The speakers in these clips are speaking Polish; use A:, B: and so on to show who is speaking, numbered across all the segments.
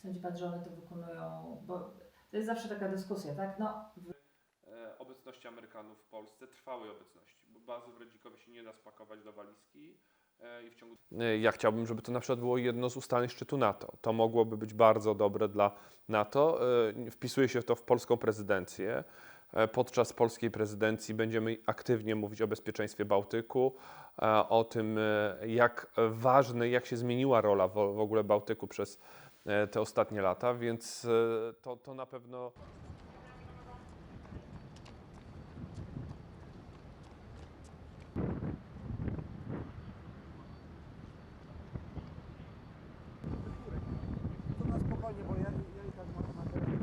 A: Sądzi Pan, że one to wykonują, bo to jest zawsze taka dyskusja, tak? No,
B: Obecności Amerykanów w Polsce, trwałej obecności, bo bazy w Redzikowie się nie da spakować do walizki i w ciągu... Ja chciałbym, żeby to na przykład było jedno z ustaleń szczytu NATO. To mogłoby być bardzo dobre dla NATO. Wpisuje się to w polską prezydencję. Podczas polskiej prezydencji będziemy aktywnie mówić o bezpieczeństwie Bałtyku, o tym, jak ważne, jak się zmieniła rola w ogóle Bałtyku przez te ostatnie lata, więc to na pewno...
C: To na spokojnie, bo ja i tak mam materiał,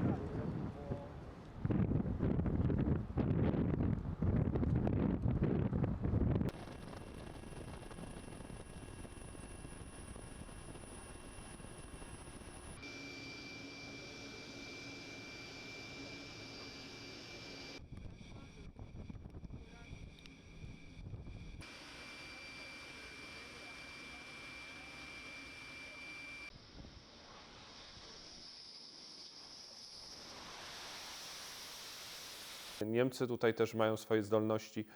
B: Niemcy tutaj też mają swoje zdolności,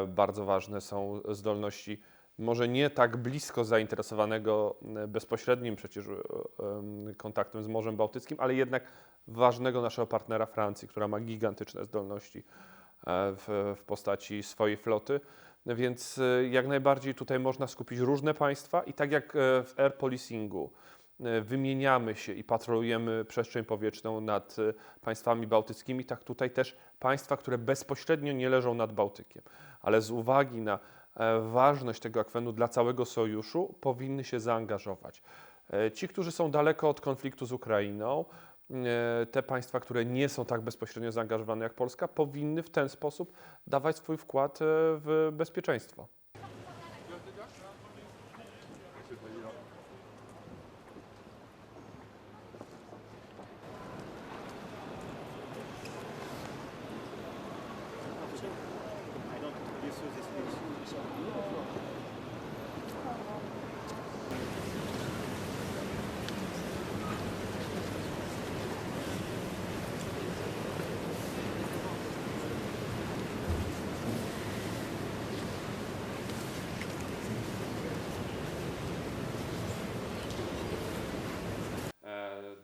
B: bardzo ważne są zdolności, może nie tak blisko zainteresowanego bezpośrednim przecież kontaktem z Morzem Bałtyckim, ale jednak ważnego naszego partnera Francji, która ma gigantyczne zdolności w postaci swojej floty. Więc jak najbardziej tutaj można skupić różne państwa i tak jak w air policingu wymieniamy się i patrolujemy przestrzeń powietrzną nad państwami bałtyckimi, tak tutaj też państwa, które bezpośrednio nie leżą nad Bałtykiem, ale z uwagi na ważność tego akwenu dla całego sojuszu powinny się zaangażować. Ci, którzy są daleko od konfliktu z Ukrainą, te państwa, które nie są tak bezpośrednio zaangażowane jak Polska, powinny w ten sposób dawać swój wkład w bezpieczeństwo.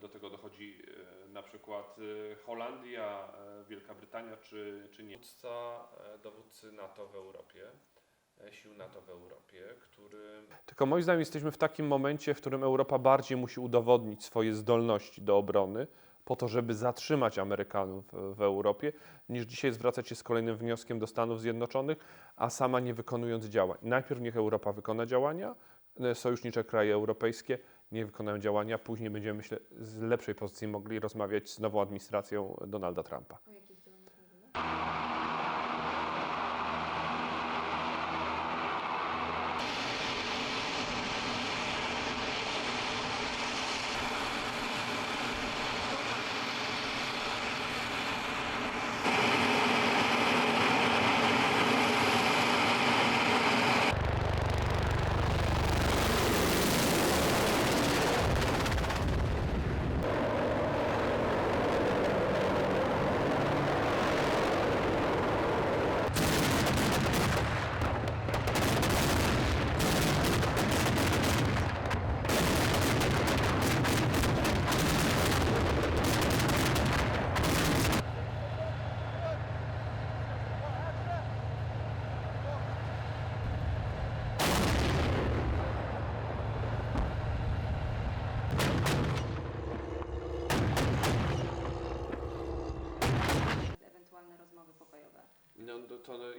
B: Do tego dochodzi na przykład Holandia, Wielka Brytania czy Niemcy. Dowódcy NATO w Europie, sił NATO w Europie, który... Tylko moim zdaniem jesteśmy w takim momencie, w którym Europa bardziej musi udowodnić swoje zdolności do obrony po to, żeby zatrzymać Amerykanów w Europie, niż dzisiaj zwracać się z kolejnym wnioskiem do Stanów Zjednoczonych, a sama nie wykonując działań. Najpierw niech Europa wykona działania, sojusznicze kraje europejskie nie wykonają działania, później będziemy, myślę, z lepszej pozycji mogli rozmawiać z nową administracją Donalda Trumpa.
A: o jakich działaniach mówimy?
D: Ewentualne rozmowy pokojowe.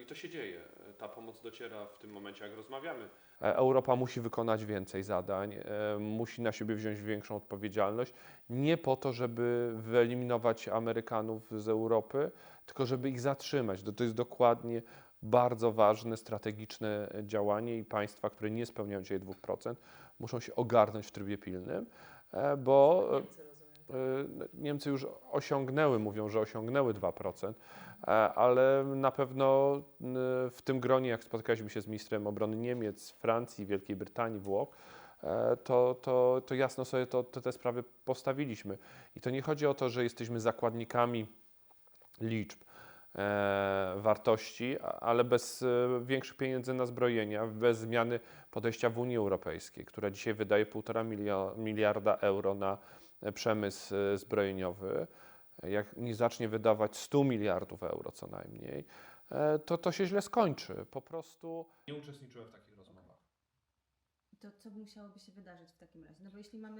B: I to się dzieje. Ta pomoc dociera w tym momencie, jak rozmawiamy. Europa musi wykonać więcej zadań, musi na siebie wziąć większą odpowiedzialność. Nie po to, żeby wyeliminować Amerykanów z Europy, tylko żeby ich zatrzymać. To jest dokładnie bardzo ważne, strategiczne działanie i państwa, które nie spełniają dzisiaj 2%, muszą się ogarnąć w trybie pilnym, bo
A: Niemcy, rozumiem.
B: Niemcy już osiągnęły, mówią, że osiągnęły 2%, ale na pewno w tym gronie, jak spotkaliśmy się z ministrem obrony Niemiec, Francji, Wielkiej Brytanii, Włoch, to jasno sobie te sprawy postawiliśmy. I to nie chodzi o to, że jesteśmy zakładnikami liczb, wartości, ale bez większych pieniędzy na zbrojenia, bez zmiany podejścia w Unii Europejskiej, która dzisiaj wydaje 1,5 miliarda euro na przemysł zbrojeniowy, jak nie zacznie wydawać 100 miliardów euro co najmniej, to się źle skończy. Po prostu nie uczestniczyłem w takich rozmowach.
E: To co musiałoby się wydarzyć w takim razie? No bo jeśli mamy